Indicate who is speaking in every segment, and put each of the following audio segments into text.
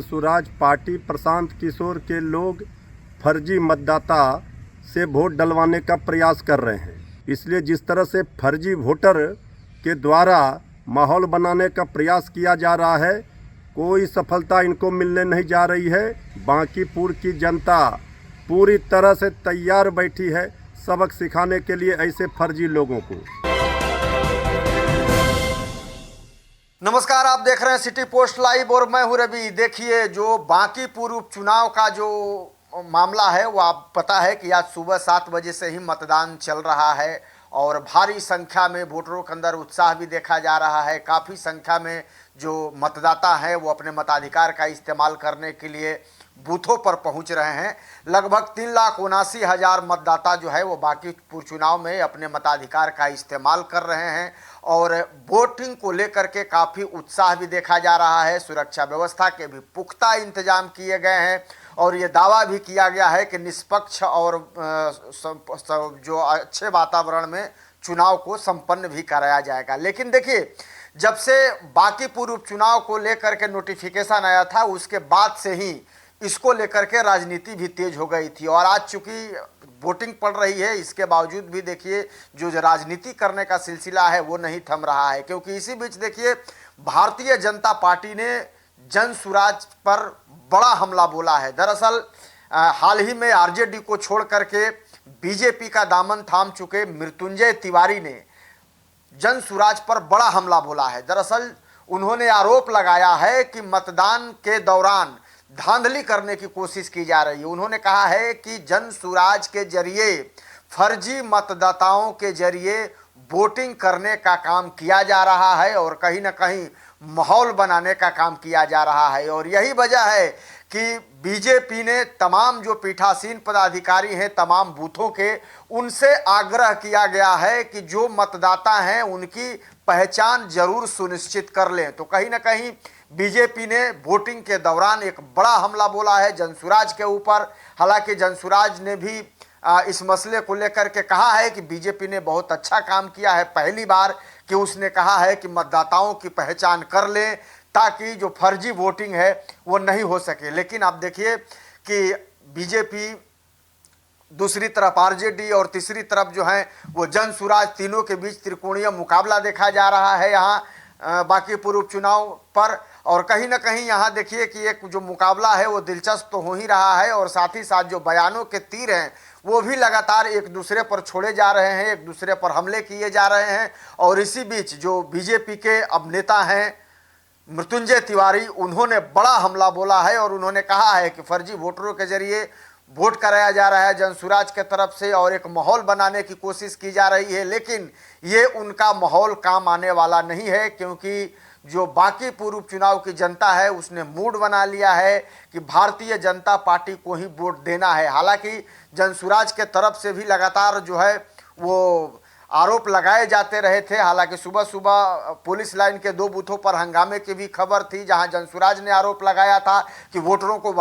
Speaker 1: Jan Suraaj party Prashant Kishor के लोग फर्जी मतदाता से वोट डलवाने का प्रयास कर रहे हैं। इसलिए जिस तरह से फर्जी वोटर के द्वारा माहौल बनाने का प्रयास किया जा रहा है, कोई सफलता इनको मिलने नहीं जा रही है। बांकीपुर की जनता पूरी तरह से तैयार बैठी है सबक सिखाने के लिए ऐसे फर्जी लोगों को।
Speaker 2: नमस्कार, आप देख रहे हैं सिटी पोस्ट लाइव और मैं हूं रवि। देखिए, जो बांकीपुर उपचुनाव का जो मामला है वो आप पता है कि आज सुबह 7 बजे से ही मतदान चल रहा है और भारी संख्या में वोटरों के अंदर उत्साह भी देखा जा रहा है। काफ़ी संख्या में जो मतदाता हैं वो अपने मताधिकार का इस्तेमाल करने के लिए बूथों पर पहुंच रहे हैं। लगभग 3,79,000 मतदाता जो है वो बांकीपुर चुनाव में अपने मताधिकार का इस्तेमाल कर रहे हैं और वोटिंग को लेकर के काफ़ी उत्साह भी देखा जा रहा है। सुरक्षा व्यवस्था के भी पुख्ता इंतजाम किए गए हैं और ये दावा भी किया गया है कि निष्पक्ष और जो अच्छे वातावरण में चुनाव को संपन्न भी कराया जाएगा। लेकिन देखिए, जब से बांकीपुर उपचुनाव को लेकर के नोटिफिकेशन आया था उसके बाद से ही इसको लेकर के राजनीति भी तेज हो गई थी और आज चूंकि वोटिंग पड़ रही है, इसके बावजूद भी देखिए जो राजनीति करने का सिलसिला है वो नहीं थम रहा है। क्योंकि इसी बीच देखिए, भारतीय जनता पार्टी ने जनसुराज पर बड़ा हमला बोला है। दरअसल हाल ही में आरजेडी को छोड़ करके बीजेपी का दामन थाम चुके मृत्युंजय तिवारी ने जनसुराज पर बड़ा हमला बोला है। दरअसल उन्होंने आरोप लगाया है कि मतदान के दौरान धांधली करने की कोशिश की जा रही है। उन्होंने कहा है कि जनसुराज के जरिए फर्जी मतदाताओं के जरिए वोटिंग करने का काम किया जा रहा है और कहीं ना कहीं माहौल बनाने का काम किया जा रहा है। और यही वजह है कि बीजेपी ने तमाम जो पीठासीन पदाधिकारी हैं तमाम बूथों के, उनसे आग्रह किया गया है कि जो मतदाता हैं उनकी पहचान जरूर सुनिश्चित कर लें। तो कहीं ना कहीं बीजेपी ने वोटिंग के दौरान एक बड़ा हमला बोला है जनसुराज के ऊपर। हालांकि जनसुराज ने भी इस मसले को लेकर के कहा है कि बीजेपी ने बहुत अच्छा काम किया है। पहली बार कि उसने कहा है कि मतदाताओं की पहचान कर लें ताकि जो फर्जी वोटिंग है वो नहीं हो सके। लेकिन आप देखिए कि बीजेपी, दूसरी तरफ आरजेडी और तीसरी तरफ जो है वो जनसुराज, तीनों के बीच त्रिकोणीय मुकाबला देखा जा रहा है यहाँ बांकीपुर उपचुनाव पर। और कहीं ना कहीं यहाँ देखिए कि एक जो मुकाबला है वो दिलचस्प तो हो ही रहा है और साथ ही साथ जो बयानों के तीर हैं वो भी लगातार एक दूसरे पर छोड़े जा रहे हैं, एक दूसरे पर हमले किए जा रहे हैं। और इसी बीच जो बीजेपी के अब नेता हैं मृत्युंजय तिवारी, उन्होंने बड़ा हमला बोला है और उन्होंने कहा है कि फर्जी वोटरों के जरिए वोट कराया जा रहा है जनसुराज के तरफ से और एक माहौल बनाने की कोशिश की जा रही है। लेकिन ये उनका माहौल काम आने वाला नहीं है, क्योंकि जो बांकीपुर उपचुनाव की जनता है उसने मूड बना लिया है कि भारतीय जनता पार्टी को ही वोट देना है। हालांकि जनसुराज के तरफ से भी लगातार जो है वो आरोप लगाए जाते रहे थे। हालांकि सुबह सुबह पुलिस लाइन के 2 बूथों पर हंगामे की भी खबर थी, जहां जनसुराज ने आरोप लगाया था कि वोटरों को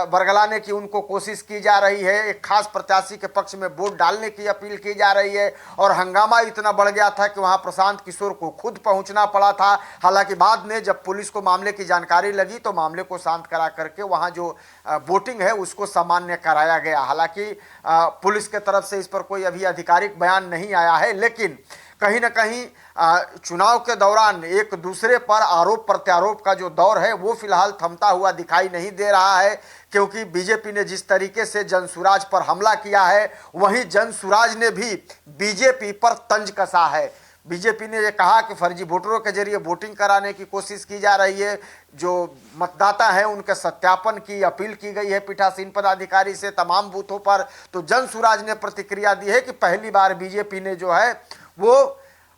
Speaker 2: बरगलाने की उनको कोशिश की जा रही है, एक खास प्रत्याशी के पक्ष में वोट डालने की अपील की जा रही है। और हंगामा इतना बढ़ गया था कि वहां प्रशांत किशोर को खुद पहुंचना पड़ा था। हालांकि बाद में जब पुलिस को मामले की जानकारी लगी तो मामले को शांत करा करके वहां जो वोटिंग है उसको सामान्य कराया गया। हालांकि पुलिस के तरफ से इस पर कोई अभी आधिकारिक बयान नहीं आया है, लेकिन कहीं ना कहीं चुनाव के दौरान एक दूसरे पर आरोप प्रत्यारोप का जो दौर है वो फिलहाल थमता हुआ दिखाई नहीं दे रहा है। क्योंकि बीजेपी ने जिस तरीके से जनसुराज पर हमला किया है, वहीं जनसुराज ने भी बीजेपी पर तंज कसा है। बीजेपी ने ये कहा कि फर्जी वोटरों के जरिए वोटिंग कराने की कोशिश की जा रही है, जो मतदाता हैं उनके सत्यापन की अपील की गई है पीठासीन पदाधिकारी से तमाम बूथों पर। तो जनसुराज ने प्रतिक्रिया दी है कि पहली बार बीजेपी ने जो है वो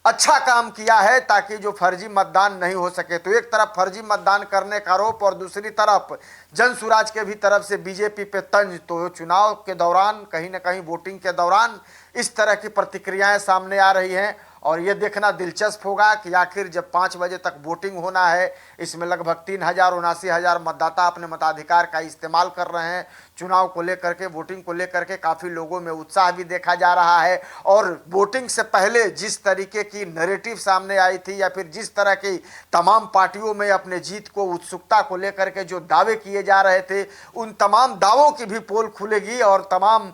Speaker 2: अच्छा काम किया है ताकि जो फर्जी मतदान नहीं हो सके। तो एक तरफ फर्जी मतदान करने का आरोप और दूसरी तरफ जनसुराज के भी तरफ से बीजेपी पे तंज। तो चुनाव के दौरान कहीं ना कहीं वोटिंग के दौरान इस तरह की प्रतिक्रियाएं सामने आ रही हैं और ये देखना दिलचस्प होगा कि आखिर जब 5 बजे तक वोटिंग होना है, इसमें लगभग 3,79,000 मतदाता अपने मताधिकार का इस्तेमाल कर रहे हैं। चुनाव को लेकर के, वोटिंग को लेकर के काफ़ी लोगों में उत्साह भी देखा जा रहा है और वोटिंग से पहले जिस तरीके की नैरेटिव सामने आई थी या फिर जिस तरह की तमाम पार्टियों में अपने जीत को, उत्सुकता को लेकर के जो दावे किए जा रहे थे, उन तमाम दावों की भी पोल खुलेगी और तमाम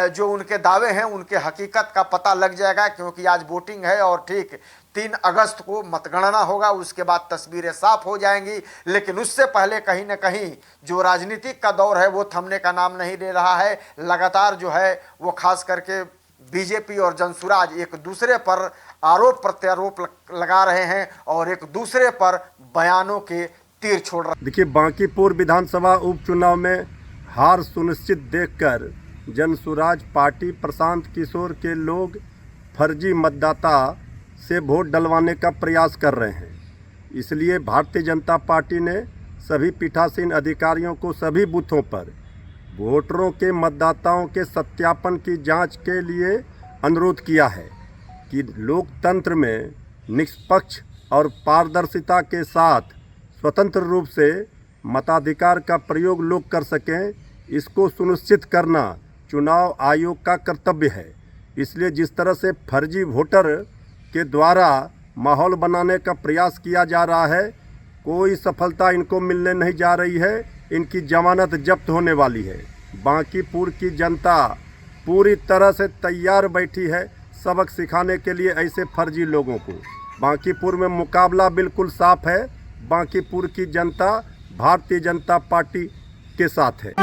Speaker 2: जो उनके दावे हैं उनके हकीकत का पता लग जाएगा, क्योंकि आज वोटिंग है और ठीक 3 अगस्त को मतगणना होगा। उसके बाद तस्वीरें साफ हो जाएंगी, लेकिन उससे पहले कहीं ना कहीं जो राजनीतिक का दौर है वो थमने का नाम नहीं ले रहा है। लगातार जो है वो खास करके बीजेपी और जनसुराज एक दूसरे पर आरोप प्रत्यारोप लगा रहे हैं और एक दूसरे पर बयानों के तीर छोड़ रहे हैं।
Speaker 1: देखिए, बांकीपुर विधानसभा उपचुनाव में हार सुनिश्चित देखकर जनसुराज पार्टी प्रशांत किशोर के लोग फर्जी मतदाता से वोट डलवाने का प्रयास कर रहे हैं। इसलिए भारतीय जनता पार्टी ने सभी पीठासीन अधिकारियों को सभी बूथों पर वोटरों के मतदाताओं के सत्यापन की जांच के लिए अनुरोध किया है कि लोकतंत्र में निष्पक्ष और पारदर्शिता के साथ स्वतंत्र रूप से मताधिकार का प्रयोग लोग कर सकें, इसको सुनिश्चित करना चुनाव आयोग का कर्तव्य है। इसलिए जिस तरह से फर्जी वोटर के द्वारा माहौल बनाने का प्रयास किया जा रहा है, कोई सफलता इनको मिलने नहीं जा रही है। इनकी जमानत जब्त होने वाली है। बांकीपुर की जनता पूरी तरह से तैयार बैठी है सबक सिखाने के लिए ऐसे फर्जी लोगों को। बांकीपुर में मुकाबला बिल्कुल साफ है। बांकीपुर की जनता भारतीय जनता पार्टी के साथ है।